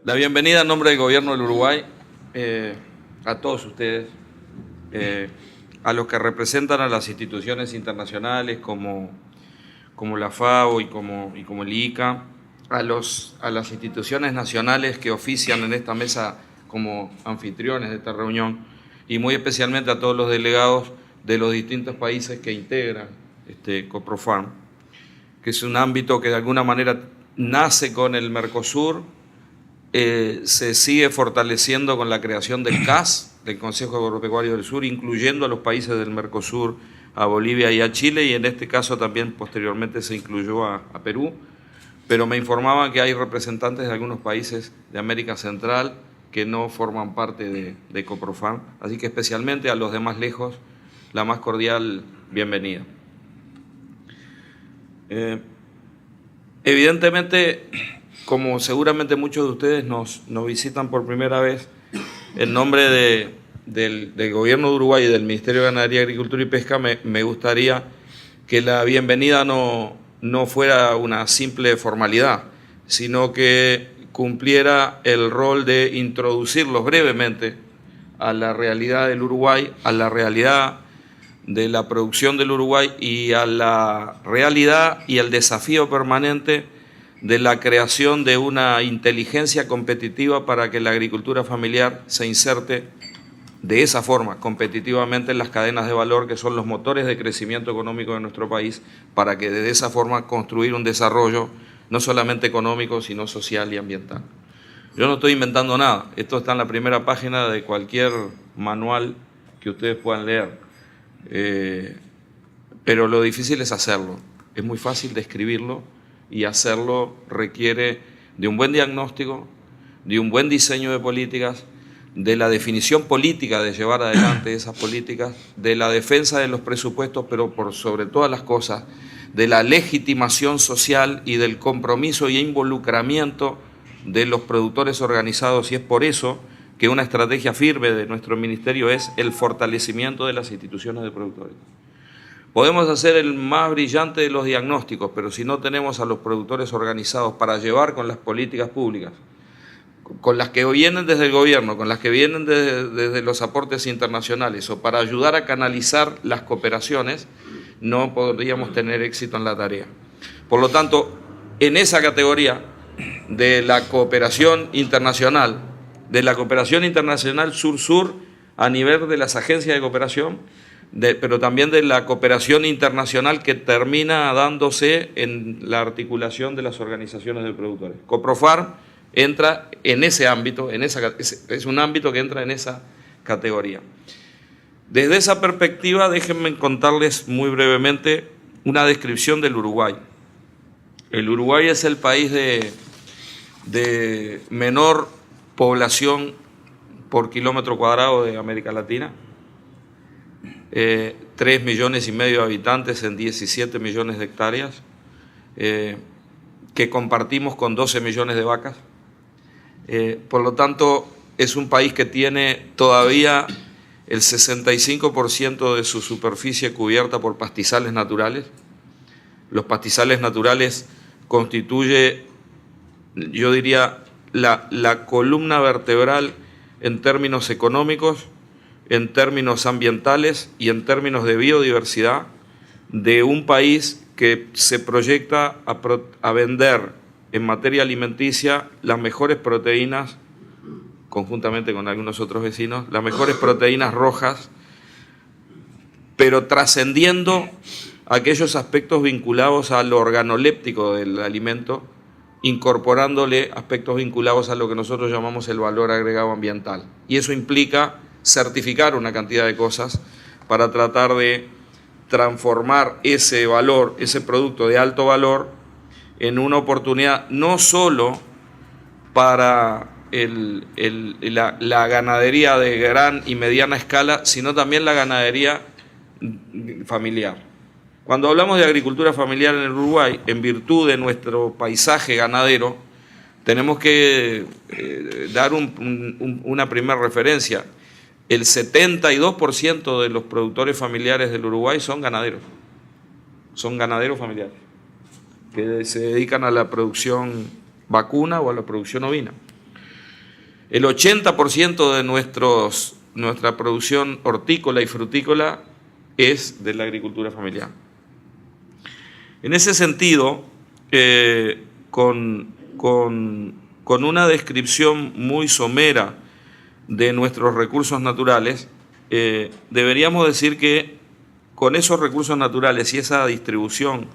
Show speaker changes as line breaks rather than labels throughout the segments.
La bienvenida en nombre del Gobierno del Uruguay a todos ustedes, a los que representan a las instituciones internacionales como la FAO y como el ICA, a las instituciones nacionales que ofician en esta mesa como anfitriones de esta reunión y muy especialmente a todos los delegados de los distintos países que integran COPROFARM, que es un ámbito que de alguna manera nace con el Mercosur, se sigue fortaleciendo con la creación del CAS, del Consejo Agropecuario del Sur, incluyendo a los países del Mercosur, a Bolivia y a Chile, y en este caso también posteriormente se incluyó a Perú, pero me informaban que hay representantes de algunos países de América Central que no forman parte de COPROFARM, así que especialmente a los de más lejos, la más cordial bienvenida. Evidentemente, como seguramente muchos de ustedes nos visitan por primera vez, en nombre del Gobierno de Uruguay y del Ministerio de Ganadería, Agricultura y Pesca, me gustaría que la bienvenida no fuera una simple formalidad, sino que cumpliera el rol de introducirlos brevemente a la realidad del Uruguay, a la realidad de la producción del Uruguay y a la realidad y el desafío permanente de la creación de una inteligencia competitiva para que la agricultura familiar se inserte de esa forma, competitivamente en las cadenas de valor que son los motores de crecimiento económico de nuestro país, para que de esa forma construir un desarrollo no solamente económico, sino social y ambiental. Yo no estoy inventando nada, esto está en la primera página de cualquier manual que ustedes puedan leer, pero lo difícil es hacerlo, es muy fácil describirlo, y hacerlo requiere de un buen diagnóstico, de un buen diseño de políticas, de la definición política de llevar adelante esas políticas, de la defensa de los presupuestos, pero por sobre todas las cosas, de la legitimación social y del compromiso y involucramiento de los productores organizados, y es por eso que una estrategia firme de nuestro ministerio es el fortalecimiento de las instituciones de productores. Podemos hacer el más brillante de los diagnósticos, pero si no tenemos a los productores organizados para llevar con las políticas públicas, con las que vienen desde el gobierno, con las que vienen desde los aportes internacionales, o para ayudar a canalizar las cooperaciones, no podríamos tener éxito en la tarea. Por lo tanto, en esa categoría de la cooperación internacional sur-sur, a nivel de las agencias de cooperación, pero también de la cooperación internacional que termina dándose en la articulación de las organizaciones de productores. COPROFARM entra en ese ámbito, es un ámbito que entra en esa categoría. Desde esa perspectiva, déjenme contarles muy brevemente una descripción del Uruguay. El Uruguay es el país de menor población por kilómetro cuadrado de América Latina. 3,5 millones de habitantes en 17 millones de hectáreas, que compartimos con 12 millones de vacas. Por lo tanto, es un país que tiene todavía el 65% de su superficie cubierta por pastizales naturales. Los pastizales naturales constituyen, yo diría, la columna vertebral en términos económicos, en términos ambientales y en términos de biodiversidad de un país que se proyecta a vender en materia alimenticia las mejores proteínas, conjuntamente con algunos otros vecinos, las mejores proteínas rojas, pero trascendiendo aquellos aspectos vinculados a lo organoléptico del alimento, incorporándole aspectos vinculados a lo que nosotros llamamos el valor agregado ambiental. Y eso implica certificar una cantidad de cosas para tratar de transformar ese valor, ese producto de alto valor, en una oportunidad no solo para la ganadería de gran y mediana escala, sino también la ganadería familiar. Cuando hablamos de agricultura familiar en el Uruguay, en virtud de nuestro paisaje ganadero, tenemos que dar una primera referencia. El 72% de los productores familiares del Uruguay son ganaderos familiares, que se dedican a la producción vacuna o a la producción ovina. El 80% de nuestra producción hortícola y frutícola es de la agricultura familiar. En ese sentido, con una descripción muy somera de nuestros recursos naturales, deberíamos decir que con esos recursos naturales y esa distribución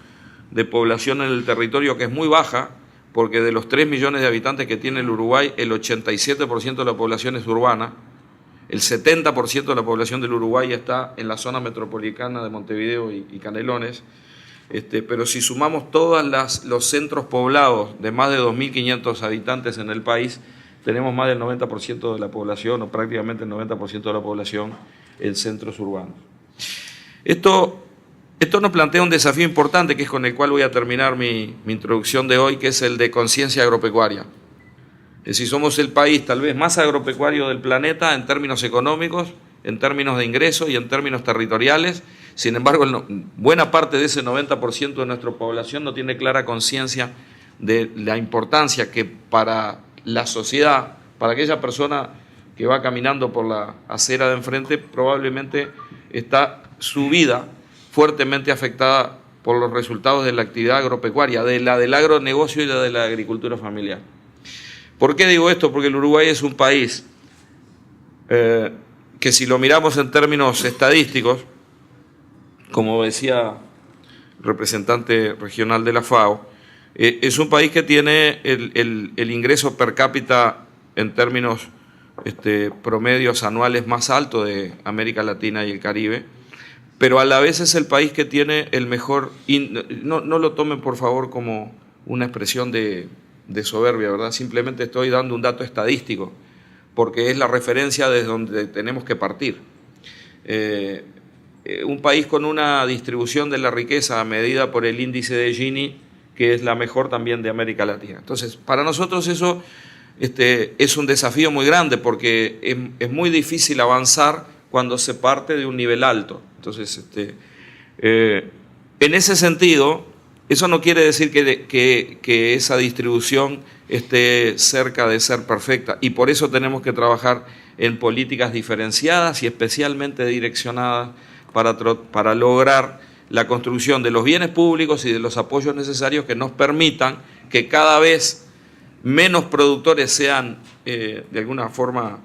de población en el territorio, que es muy baja, porque de los 3 millones de habitantes que tiene el Uruguay, el 87% de la población es urbana, el 70% de la población del Uruguay está en la zona metropolitana de Montevideo y Canelones, pero si sumamos todos los centros poblados de más de 2.500 habitantes en el país, tenemos más del 90% de la población, o prácticamente el 90% de la población, en centros urbanos. Esto nos plantea un desafío importante, que es con el cual voy a terminar mi introducción de hoy, que es el de conciencia agropecuaria. Es decir, somos el país tal vez más agropecuario del planeta en términos económicos, en términos de ingresos y en términos territoriales. Sin embargo, buena parte de ese 90% de nuestra población no tiene clara conciencia de la importancia que para la sociedad, para aquella persona que va caminando por la acera de enfrente, probablemente está su vida fuertemente afectada por los resultados de la actividad agropecuaria, de la del agronegocio y la de la agricultura familiar. ¿Por qué digo esto? Porque el Uruguay es un país que, si lo miramos en términos estadísticos, como decía el representante regional de la FAO, es un país que tiene el ingreso per cápita en términos promedios anuales más alto de América Latina y el Caribe, pero a la vez es el país que tiene el mejor, no lo tomen por favor como una expresión de soberbia, ¿verdad? Simplemente estoy dando un dato estadístico, porque es la referencia desde donde tenemos que partir. Un país con una distribución de la riqueza medida por el índice de Gini, que es la mejor también de América Latina. Entonces, para nosotros eso es un desafío muy grande, porque es muy difícil avanzar cuando se parte de un nivel alto. Entonces, en ese sentido, eso no quiere decir que esa distribución esté cerca de ser perfecta, y por eso tenemos que trabajar en políticas diferenciadas y especialmente direccionadas para lograr la construcción de los bienes públicos y de los apoyos necesarios que nos permitan que cada vez menos productores sean de alguna forma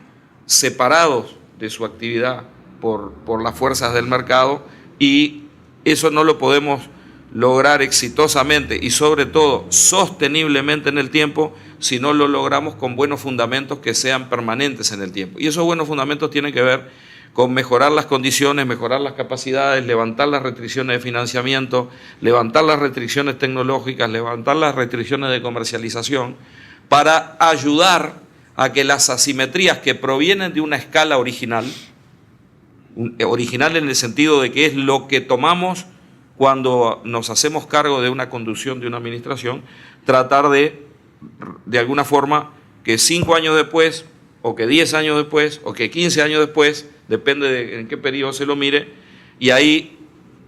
separados de su actividad por las fuerzas del mercado, y eso no lo podemos lograr exitosamente y sobre todo sosteniblemente en el tiempo si no lo logramos con buenos fundamentos que sean permanentes en el tiempo. Y esos buenos fundamentos tienen que ver con mejorar las condiciones, mejorar las capacidades, levantar las restricciones de financiamiento, levantar las restricciones tecnológicas, levantar las restricciones de comercialización, para ayudar a que las asimetrías que provienen de una escala original en el sentido de que es lo que tomamos cuando nos hacemos cargo de una conducción de una administración, tratar de alguna forma que 5 años después, o que 10 años después, o que 15 años después, depende de en qué periodo se lo mire, y ahí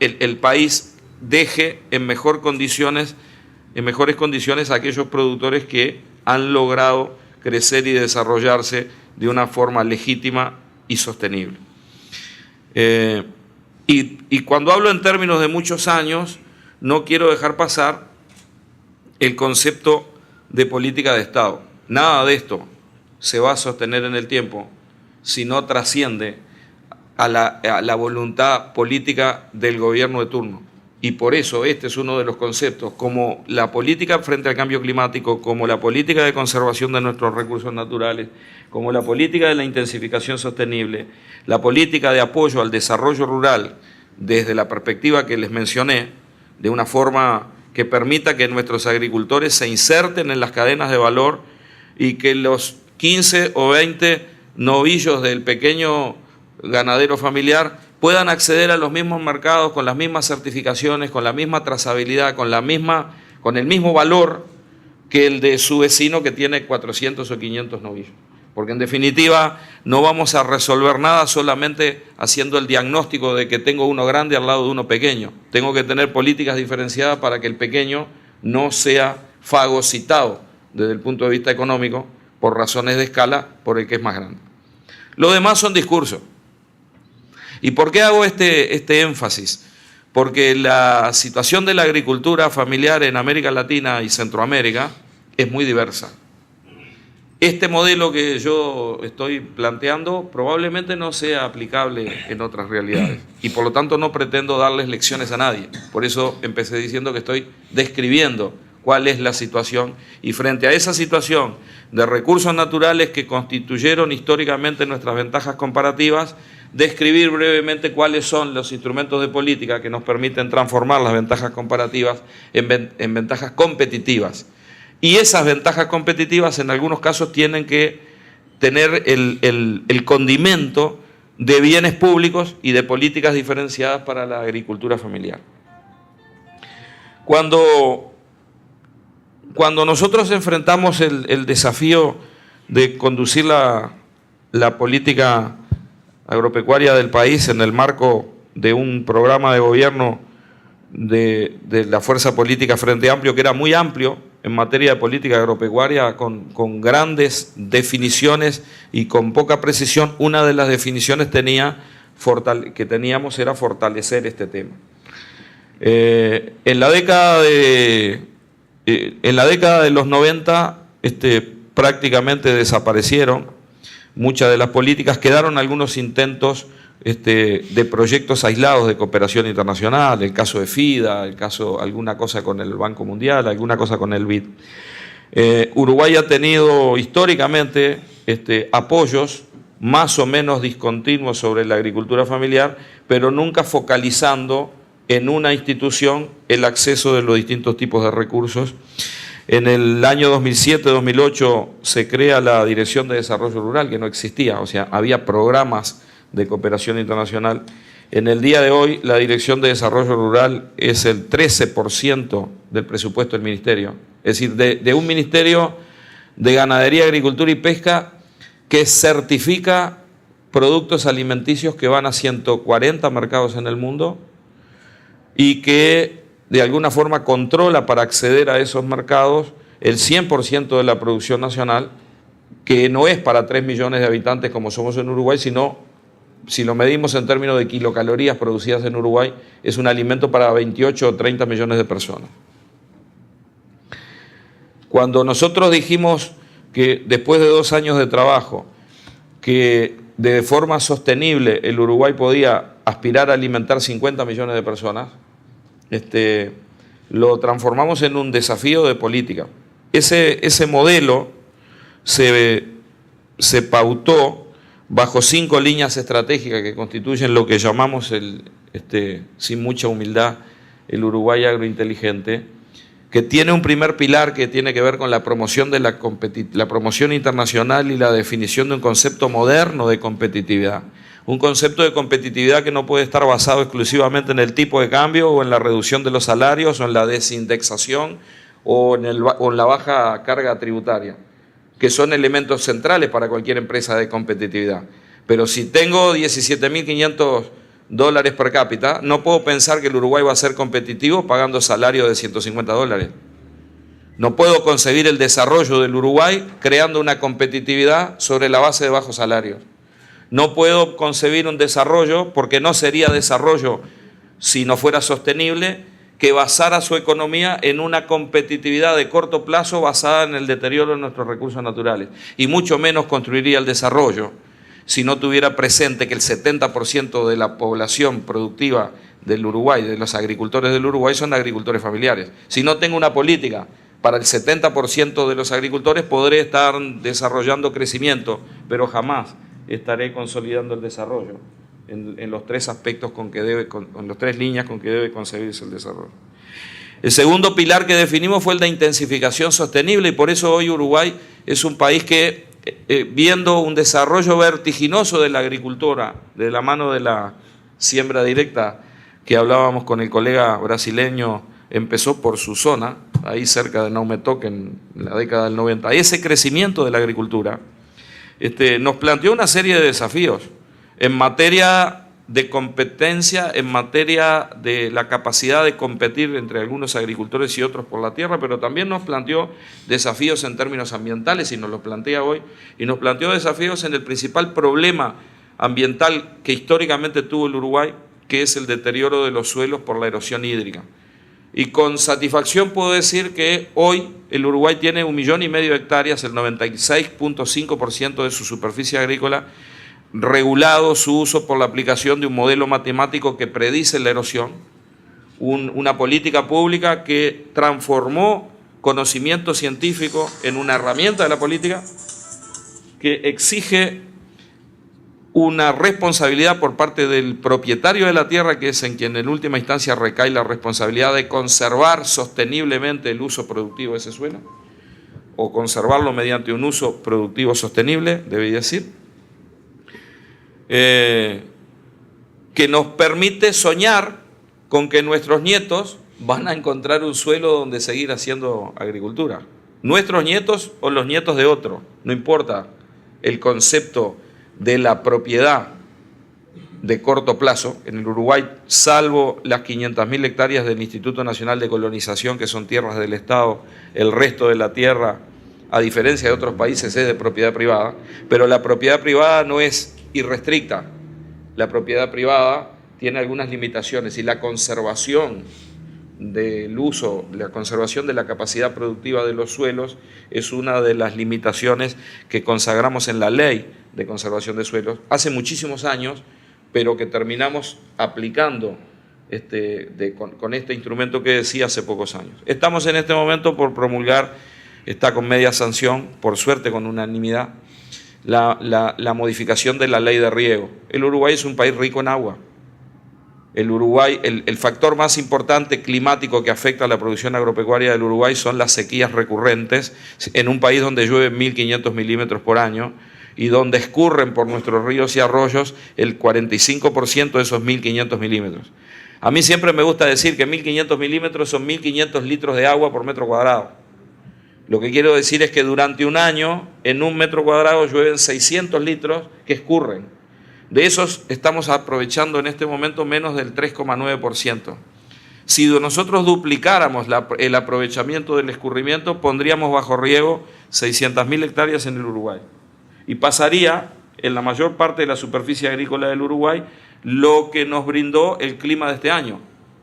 el país deje en mejores condiciones a aquellos productores que han logrado crecer y desarrollarse de una forma legítima y sostenible. Y cuando hablo en términos de muchos años, no quiero dejar pasar el concepto de política de Estado. Nada de esto se va a sostener en el tiempo si no trasciende a la voluntad política del gobierno de turno. Y por eso este es uno de los conceptos, como la política frente al cambio climático, como la política de conservación de nuestros recursos naturales, como la política de la intensificación sostenible, la política de apoyo al desarrollo rural desde la perspectiva que les mencioné, de una forma que permita que nuestros agricultores se inserten en las cadenas de valor y que los 15 o 20 novillos del pequeño ganadero familiar puedan acceder a los mismos mercados con las mismas certificaciones, con la misma trazabilidad, con el mismo valor que el de su vecino que tiene 400 o 500 novillos. Porque en definitiva no vamos a resolver nada solamente haciendo el diagnóstico de que tengo uno grande al lado de uno pequeño. Tengo que tener políticas diferenciadas para que el pequeño no sea fagocitado desde el punto de vista económico por razones de escala, por el que es más grande. Lo demás son discursos. ¿Y por qué hago este énfasis? Porque la situación de la agricultura familiar en América Latina y Centroamérica es muy diversa. Este modelo que yo estoy planteando probablemente no sea aplicable en otras realidades y por lo tanto no pretendo darles lecciones a nadie. Por eso empecé diciendo que estoy describiendo cuál es la situación y frente a esa situación de recursos naturales que constituyeron históricamente nuestras ventajas comparativas, describir brevemente cuáles son los instrumentos de política que nos permiten transformar las ventajas comparativas en ventajas competitivas. Y esas ventajas competitivas en algunos casos tienen que tener el condimento de bienes públicos y de políticas diferenciadas para la agricultura familiar. Cuando nosotros enfrentamos el desafío de conducir la política agropecuaria del país en el marco de un programa de gobierno de la fuerza política Frente Amplio, que era muy amplio en materia de política agropecuaria, con grandes definiciones y con poca precisión, una de las definiciones que teníamos era fortalecer este tema. En la década de los 90 prácticamente desaparecieron muchas de las políticas, quedaron algunos intentos de proyectos aislados de cooperación internacional, el caso de FIDA, alguna cosa con el Banco Mundial, alguna cosa con el BID. Uruguay ha tenido históricamente apoyos más o menos discontinuos sobre la agricultura familiar, pero nunca focalizando en una institución el acceso de los distintos tipos de recursos. En el año 2007-2008 se crea la Dirección de Desarrollo Rural, que no existía, o sea, había programas de cooperación internacional. En el día de hoy, la Dirección de Desarrollo Rural es el 13% del presupuesto del ministerio. Es decir, de un ministerio de Ganadería, Agricultura y Pesca que certifica productos alimenticios que van a 140 mercados en el mundo y que de alguna forma controla para acceder a esos mercados el 100% de la producción nacional, que no es para 3 millones de habitantes como somos en Uruguay, sino, si lo medimos en términos de kilocalorías producidas en Uruguay, es un alimento para 28 o 30 millones de personas. Cuando nosotros dijimos que después de 2 años de trabajo, que de forma sostenible el Uruguay podía aspirar a alimentar 50 millones de personas, lo transformamos en un desafío de política. Ese modelo se pautó bajo 5 líneas estratégicas que constituyen lo que llamamos, sin mucha humildad, el Uruguay agrointeligente, que tiene un primer pilar que tiene que ver con la promoción de la promoción internacional y la definición de un concepto moderno de competitividad. Un concepto de competitividad que no puede estar basado exclusivamente en el tipo de cambio o en la reducción de los salarios o en la desindexación o en la baja carga tributaria, que son elementos centrales para cualquier empresa de competitividad. Pero si tengo $17.500 per cápita, no puedo pensar que el Uruguay va a ser competitivo pagando salario de $150. No puedo concebir el desarrollo del Uruguay creando una competitividad sobre la base de bajos salarios. No puedo concebir un desarrollo, porque no sería desarrollo si no fuera sostenible, que basara su economía en una competitividad de corto plazo basada en el deterioro de nuestros recursos naturales. Y mucho menos construiría el desarrollo si no tuviera presente que el 70% de la población productiva del Uruguay, de los agricultores del Uruguay, son agricultores familiares. Si no tengo una política para el 70% de los agricultores, podré estar desarrollando crecimiento, pero jamás estaré consolidando el desarrollo en los 3 aspectos en las 3 líneas con que debe concebirse el desarrollo. El segundo pilar que definimos fue el de intensificación sostenible, y por eso hoy Uruguay es un país que, viendo un desarrollo vertiginoso de la agricultura, de la mano de la siembra directa que hablábamos con el colega brasileño, empezó por su zona, ahí cerca de Naumetoque en la década del 90. Ese crecimiento de la agricultura nos planteó una serie de desafíos en materia de competencia en materia de la capacidad de competir entre algunos agricultores y otros por la tierra, pero también nos planteó desafíos en términos ambientales, y nos lo plantea hoy, y nos planteó desafíos en el principal problema ambiental que históricamente tuvo el Uruguay, que es el deterioro de los suelos por la erosión hídrica. Y con satisfacción puedo decir que hoy el Uruguay tiene 1,5 millones de hectáreas, el 96,5% de su superficie agrícola, regulado su uso por la aplicación de un modelo matemático que predice la erosión, una política pública que transformó conocimiento científico en una herramienta de la política que exige una responsabilidad por parte del propietario de la tierra, que es en quien en última instancia recae la responsabilidad de conservar sosteniblemente el uso productivo de ese suelo, o conservarlo mediante un uso productivo sostenible, debe decir, que nos permite soñar con que nuestros nietos van a encontrar un suelo donde seguir haciendo agricultura. Nuestros nietos o los nietos de otro, no importa el concepto de la propiedad de corto plazo. En el Uruguay, salvo las 500.000 hectáreas del Instituto Nacional de Colonización, que son tierras del Estado, el resto de la tierra, a diferencia de otros países, es de propiedad privada, pero la propiedad privada no es irrestricta. La propiedad privada tiene algunas limitaciones y la conservación del uso, la conservación de la capacidad productiva de los suelos es una de las limitaciones que consagramos en la Ley de Conservación de Suelos hace muchísimos años, pero que terminamos aplicando con este instrumento que decía hace pocos años. Estamos en este momento por promulgar, está con media sanción, por suerte con unanimidad, la modificación de la ley de riego. El Uruguay es un país rico en agua. El Uruguay, el factor más importante climático que afecta a la producción agropecuaria del Uruguay son las sequías recurrentes, en un país donde llueve 1.500 milímetros por año y donde escurren por nuestros ríos y arroyos el 45% de esos 1.500 milímetros. A mí siempre me gusta decir que 1.500 milímetros son 1.500 litros de agua por metro cuadrado. Lo que quiero decir es que durante un año, en un metro cuadrado llueven 600 litros que escurren. De esos estamos aprovechando en este momento menos del 3,9%. Si nosotros duplicáramos el aprovechamiento del escurrimiento, pondríamos bajo riego 600.000 hectáreas en el Uruguay. Y pasaría en la mayor parte de la superficie agrícola del Uruguay lo que nos brindó el clima de este año,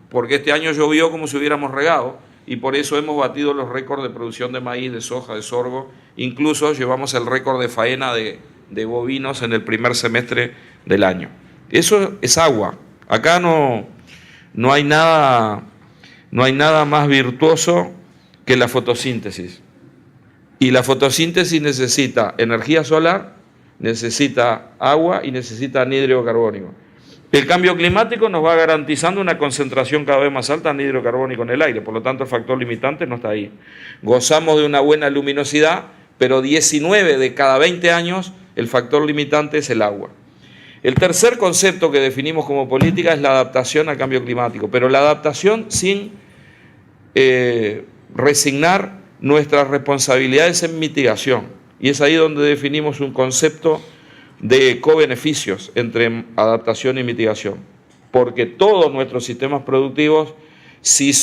porque este año llovió como si hubiéramos regado, y por eso hemos batido los récords de producción de maíz, de soja, de sorgo. Incluso llevamos el récord de faena de bovinos en el primer semestre del año. Eso es agua. Acá no hay nada más virtuoso que la fotosíntesis. Y la fotosíntesis necesita energía solar, necesita agua y necesita anhídrido carbónico. El cambio climático nos va garantizando una concentración cada vez más alta de anhídrido carbónico en el aire, por lo tanto el factor limitante no está ahí. Gozamos de una buena luminosidad, pero 19 de cada 20 años el factor limitante es el agua. El tercer concepto que definimos como política es la adaptación al cambio climático, pero la adaptación sin resignar nuestras responsabilidades en mitigación. Y es ahí donde definimos un concepto de cobeneficios entre adaptación y mitigación, porque todos nuestros sistemas productivos, si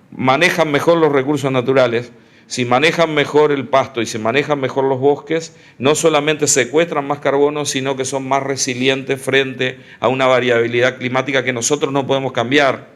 manejan mejor los recursos naturales, si manejan mejor el pasto y se manejan mejor los bosques, no solamente secuestran más carbono, sino que son más resilientes frente a una variabilidad climática que nosotros no podemos cambiar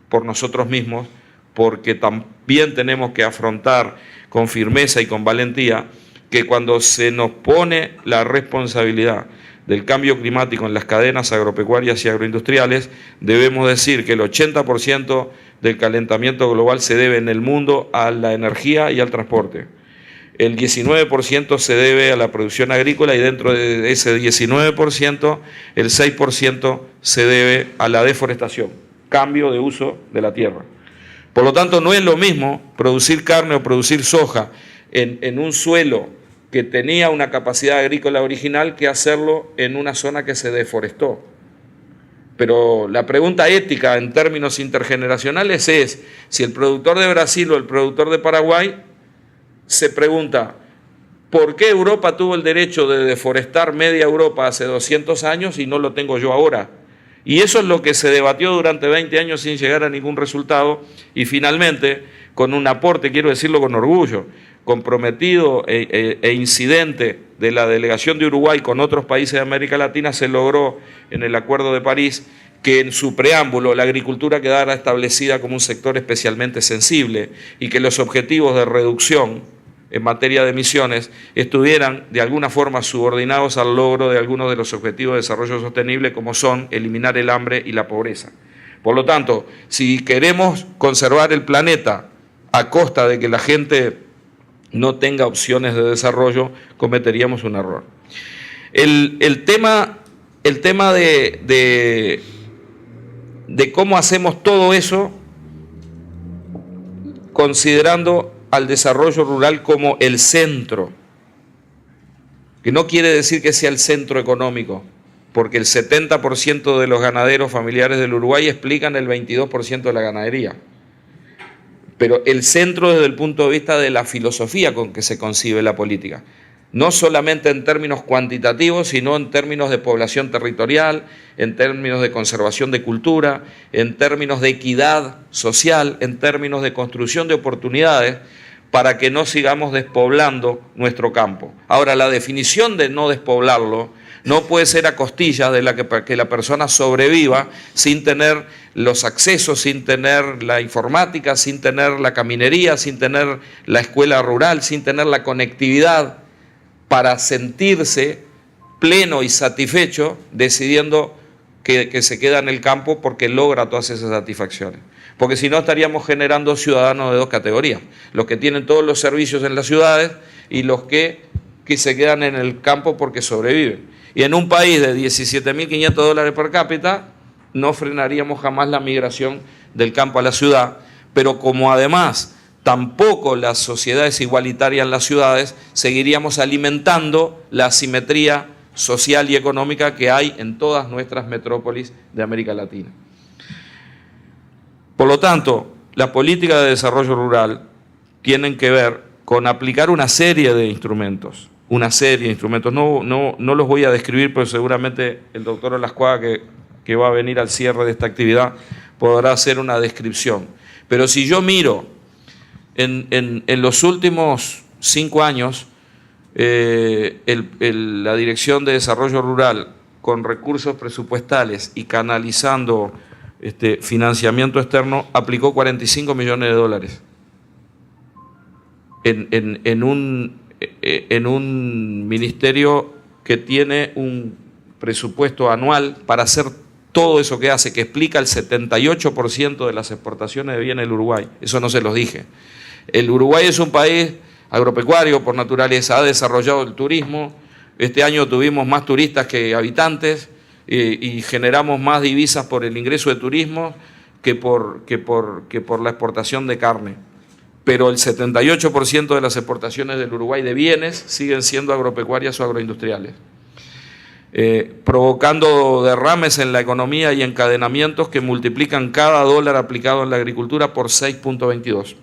por nosotros mismos, porque también tenemos que afrontar con firmeza y con valentía que cuando se nos pone la responsabilidad del cambio climático en las cadenas agropecuarias y agroindustriales, debemos decir que el 80% del calentamiento global se debe en el mundo a la energía y al transporte. El 19% se debe a la producción agrícola y dentro de ese 19%, el 6% se debe a la deforestación, cambio de uso de la tierra. Por lo tanto, no es lo mismo producir carne o producir soja en un suelo que tenía una capacidad agrícola original que hacerlo en una zona que se deforestó. Pero la pregunta ética en términos intergeneracionales es si el productor de Brasil o el productor de Paraguay se pregunta ¿por qué Europa tuvo el derecho de deforestar media Europa hace 200 años y no lo tengo yo ahora? Y eso es lo que se debatió durante 20 años sin llegar a ningún resultado y finalmente, con un aporte, quiero decirlo con orgullo, comprometido e incidente de la delegación de Uruguay con otros países de América Latina, se logró en el Acuerdo de París que en su preámbulo la agricultura quedara establecida como un sector especialmente sensible y que los objetivos de reducción en materia de emisiones estuvieran de alguna forma subordinados al logro de algunos de los objetivos de desarrollo sostenible, como son eliminar el hambre y la pobreza. Por lo tanto, si queremos conservar el planeta a costa de que la gente no tenga opciones de desarrollo, cometeríamos un error. El tema de cómo hacemos todo eso, considerando al desarrollo rural como el centro, que no quiere decir que sea el centro económico, porque el 70% de los ganaderos familiares del Uruguay explican el 22% de la ganadería. Pero el centro desde el punto de vista de la filosofía con que se concibe la política, no solamente en términos cuantitativos, sino en términos de población territorial, en términos de conservación de cultura, en términos de equidad social, en términos de construcción de oportunidades, para que no sigamos despoblando nuestro campo. Ahora, la definición de no despoblarlo no puede ser a costillas de que la persona sobreviva sin tener los accesos, sin tener la informática, sin tener la caminería, sin tener la escuela rural, sin tener la conectividad para sentirse pleno y satisfecho decidiendo que se queda en el campo porque logra todas esas satisfacciones. Porque si no estaríamos generando ciudadanos de dos categorías, los que tienen todos los servicios en las ciudades y los que se quedan en el campo porque sobreviven. Y en un país de $17.500 per cápita no frenaríamos jamás la migración del campo a la ciudad, pero como además tampoco la sociedad es igualitaria en las ciudades, seguiríamos alimentando la asimetría social y económica que hay en todas nuestras metrópolis de América Latina. Por lo tanto, las políticas de desarrollo rural tienen que ver con aplicar una serie de instrumentos. No los voy a describir, pero seguramente el doctor Olascuaga, que va a venir al cierre de esta actividad, podrá hacer una descripción. Pero si yo miro en los últimos 5 años, la Dirección de Desarrollo Rural, con recursos presupuestales y canalizando financiamiento externo, aplicó $45 millones en un ministerio que tiene un presupuesto anual para hacer todo eso que hace, que explica el 78% de las exportaciones de bienes del Uruguay. Eso no se los dije. El Uruguay es un país agropecuario por naturaleza, ha desarrollado el turismo. Este año tuvimos más turistas que habitantes y generamos más divisas por el ingreso de turismo que por la exportación de carne. Pero el 78% de las exportaciones del Uruguay de bienes siguen siendo agropecuarias o agroindustriales, provocando derrames en la economía y encadenamientos que multiplican cada dólar aplicado en la agricultura por 6.22.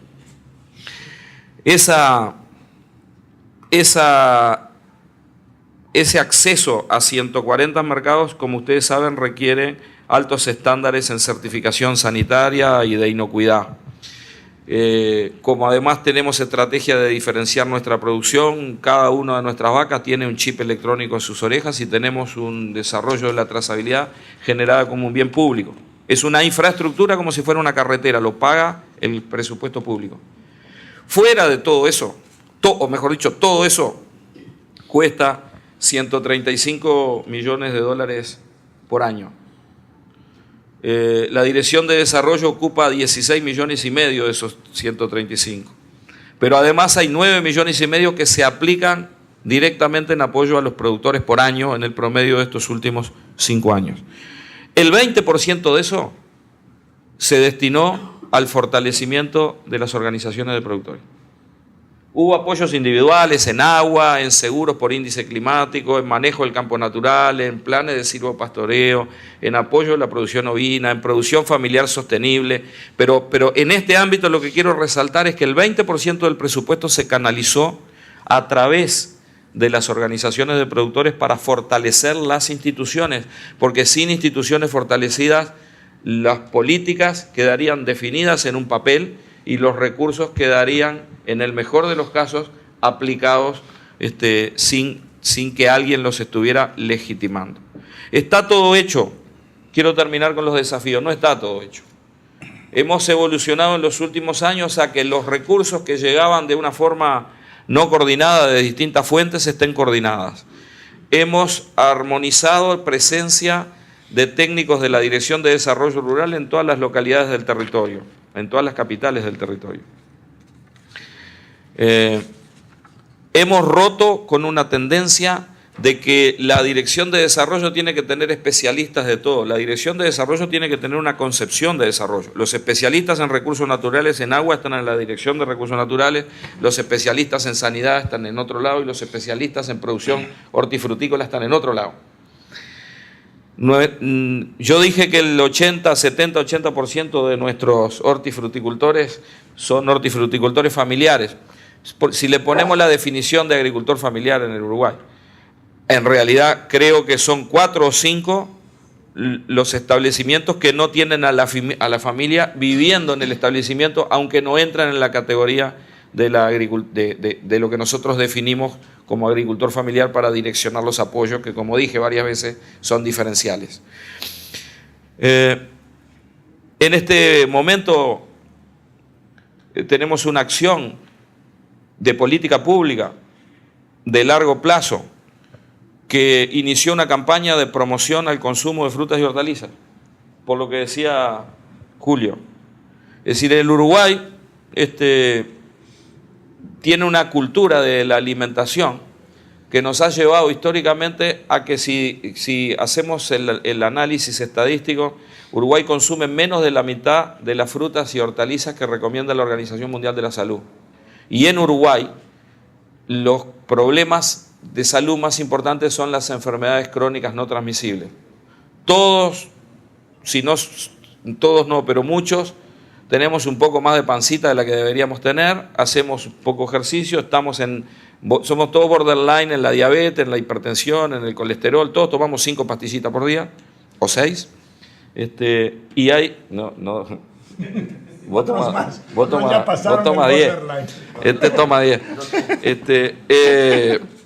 Ese acceso a 140 mercados, como ustedes saben, requiere altos estándares en certificación sanitaria y de inocuidad. Como además tenemos estrategia de diferenciar nuestra producción, cada una de nuestras vacas tiene un chip electrónico en sus orejas y tenemos un desarrollo de la trazabilidad generada como un bien público. Es una infraestructura como si fuera una carretera, lo paga el presupuesto público. Fuera de todo eso, o mejor dicho, todo eso cuesta $135 millones por año. La Dirección de Desarrollo ocupa 16,5 millones de esos 135. Pero además hay 9,5 millones que se aplican directamente en apoyo a los productores por año en el promedio de estos últimos 5 años. El 20% de eso se destinó al fortalecimiento de las organizaciones de productores. Hubo apoyos individuales en agua, en seguros por índice climático, en manejo del campo natural, en planes de silvopastoreo, en apoyo a la producción ovina, en producción familiar sostenible. Pero en este ámbito lo que quiero resaltar es que el 20% del presupuesto se canalizó a través de las organizaciones de productores para fortalecer las instituciones, porque sin instituciones fortalecidas las políticas quedarían definidas en un papel y los recursos quedarían, en el mejor de los casos, aplicados sin que alguien los estuviera legitimando. Está todo hecho. Quiero terminar con los desafíos. No está todo hecho. Hemos evolucionado en los últimos años a que los recursos que llegaban de una forma no coordinada de distintas fuentes estén coordinadas. Hemos armonizado presencia de técnicos de la Dirección de Desarrollo Rural en todas las localidades del territorio, en todas las capitales del territorio. Hemos roto con una tendencia de que la Dirección de Desarrollo tiene que tener especialistas de todo. La Dirección de Desarrollo tiene que tener una concepción de desarrollo. Los especialistas en recursos naturales en agua están en la Dirección de Recursos Naturales, los especialistas en sanidad están en otro lado y los especialistas en producción hortifrutícola están en otro lado. Yo dije que el 80% de nuestros hortifruticultores son hortifruticultores familiares. Si le ponemos la definición de agricultor familiar en el Uruguay, en realidad creo que son 4 o 5 los establecimientos que no tienen a la familia viviendo en el establecimiento, aunque no entran en la categoría de lo que nosotros definimos como agricultor familiar para direccionar los apoyos, que como dije varias veces son diferenciales. En este momento tenemos una acción de política pública de largo plazo que inició una campaña de promoción al consumo de frutas y hortalizas, por lo que decía Julio. Es decir, el Uruguay tiene una cultura de la alimentación que nos ha llevado históricamente a que si hacemos el análisis estadístico, Uruguay consume menos de la mitad de las frutas y hortalizas que recomienda la Organización Mundial de la Salud. Y en Uruguay los problemas de salud más importantes son las enfermedades crónicas no transmisibles. Todos, si no todos no, pero muchos, tenemos un poco más de pancita de la que deberíamos tener, hacemos poco ejercicio, somos todos borderline en la diabetes, en la hipertensión, en el colesterol, todos tomamos 5 pastillitas por día, o 6, y hay... Vos tomas 10, toma 10.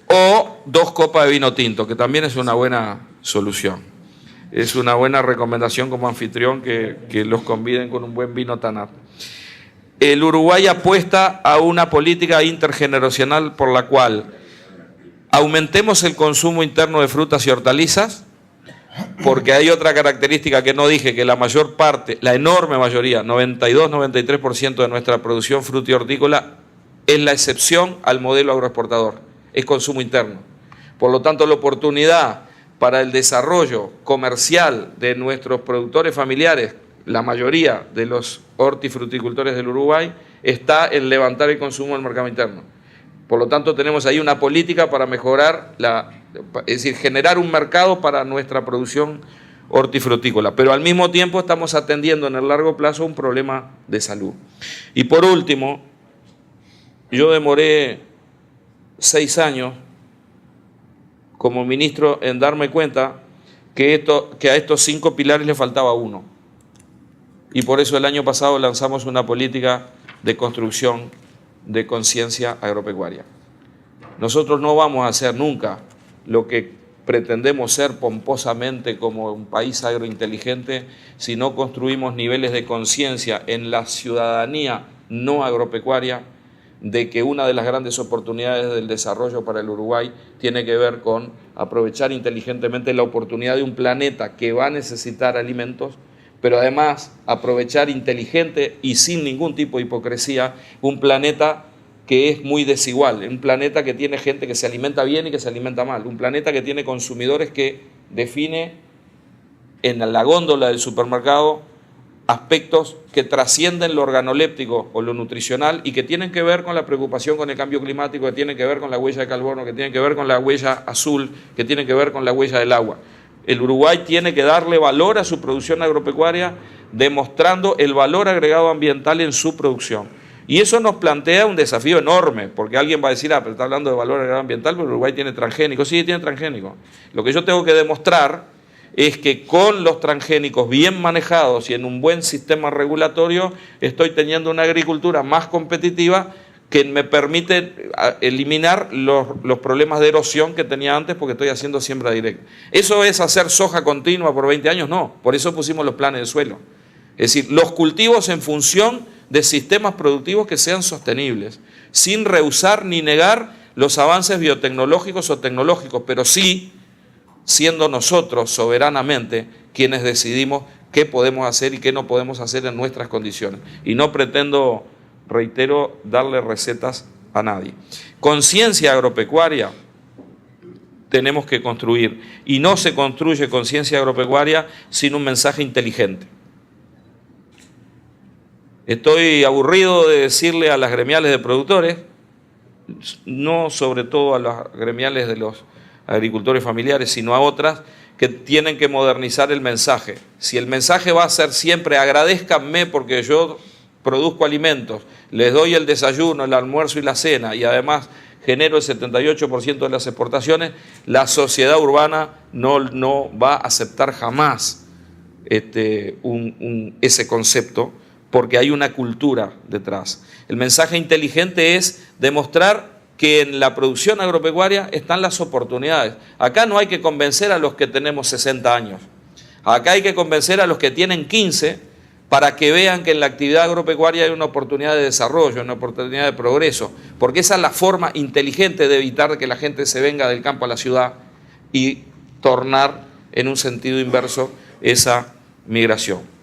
O 2 copas de vino tinto, que también es una buena solución. Es una buena recomendación como anfitrión que los conviden con un buen vino Tanat. El Uruguay apuesta a una política intergeneracional por la cual aumentemos el consumo interno de frutas y hortalizas, porque hay otra característica que no dije, que la mayor parte, la enorme mayoría, 92-93% de nuestra producción fruta y hortícola es la excepción al modelo agroexportador, es consumo interno. Por lo tanto, la oportunidad para el desarrollo comercial de nuestros productores familiares, la mayoría de los hortifruticultores del Uruguay, está en levantar el consumo del mercado interno. Por lo tanto, tenemos ahí una política para mejorar, es decir, generar un mercado para nuestra producción hortifrutícola. Pero al mismo tiempo estamos atendiendo en el largo plazo un problema de salud. Y por último, yo demoré 6 años como ministro en darme cuenta que a estos 5 pilares le faltaba uno. Y por eso el año pasado lanzamos una política de construcción de conciencia agropecuaria. Nosotros no vamos a hacer nunca lo que pretendemos ser pomposamente como un país agrointeligente si no construimos niveles de conciencia en la ciudadanía no agropecuaria de que una de las grandes oportunidades del desarrollo para el Uruguay tiene que ver con aprovechar inteligentemente la oportunidad de un planeta que va a necesitar alimentos, pero además aprovechar inteligente y sin ningún tipo de hipocresía un planeta que es muy desigual, un planeta que tiene gente que se alimenta bien y que se alimenta mal, un planeta que tiene consumidores que define en la góndola del supermercado aspectos que trascienden lo organoléptico o lo nutricional y que tienen que ver con la preocupación con el cambio climático, que tienen que ver con la huella de carbono, que tienen que ver con la huella azul, que tienen que ver con la huella del agua. El Uruguay tiene que darle valor a su producción agropecuaria, demostrando el valor agregado ambiental en su producción. Y eso nos plantea un desafío enorme, porque alguien va a decir, pero está hablando de valor agregado ambiental, pero Uruguay tiene transgénicos. Sí, tiene transgénicos. Lo que yo tengo que demostrar es que con los transgénicos bien manejados y en un buen sistema regulatorio, estoy teniendo una agricultura más competitiva que me permite eliminar los problemas de erosión que tenía antes porque estoy haciendo siembra directa. ¿Eso es hacer soja continua por 20 años? No, por eso pusimos los planes de suelo. Es decir, los cultivos en función de sistemas productivos que sean sostenibles, sin rehusar ni negar los avances biotecnológicos o tecnológicos, pero sí siendo nosotros soberanamente quienes decidimos qué podemos hacer y qué no podemos hacer en nuestras condiciones. Y no pretendo, reitero, darle recetas a nadie. Conciencia agropecuaria tenemos que construir, y no se construye conciencia agropecuaria sin un mensaje inteligente. Estoy aburrido de decirle a las gremiales de productores, no sobre todo a las gremiales de los agricultores familiares, sino a otras, que tienen que modernizar el mensaje. Si el mensaje va a ser siempre agradézcanme porque yo produzco alimentos, les doy el desayuno, el almuerzo y la cena, y además genero el 78% de las exportaciones, la sociedad urbana no va a aceptar jamás ese concepto, porque hay una cultura detrás. El mensaje inteligente es demostrar que en la producción agropecuaria están las oportunidades. Acá no hay que convencer a los que tenemos 60 años. Acá hay que convencer a los que tienen 15 para que vean que en la actividad agropecuaria hay una oportunidad de desarrollo, una oportunidad de progreso, porque esa es la forma inteligente de evitar que la gente se venga del campo a la ciudad y tornar en un sentido inverso esa migración.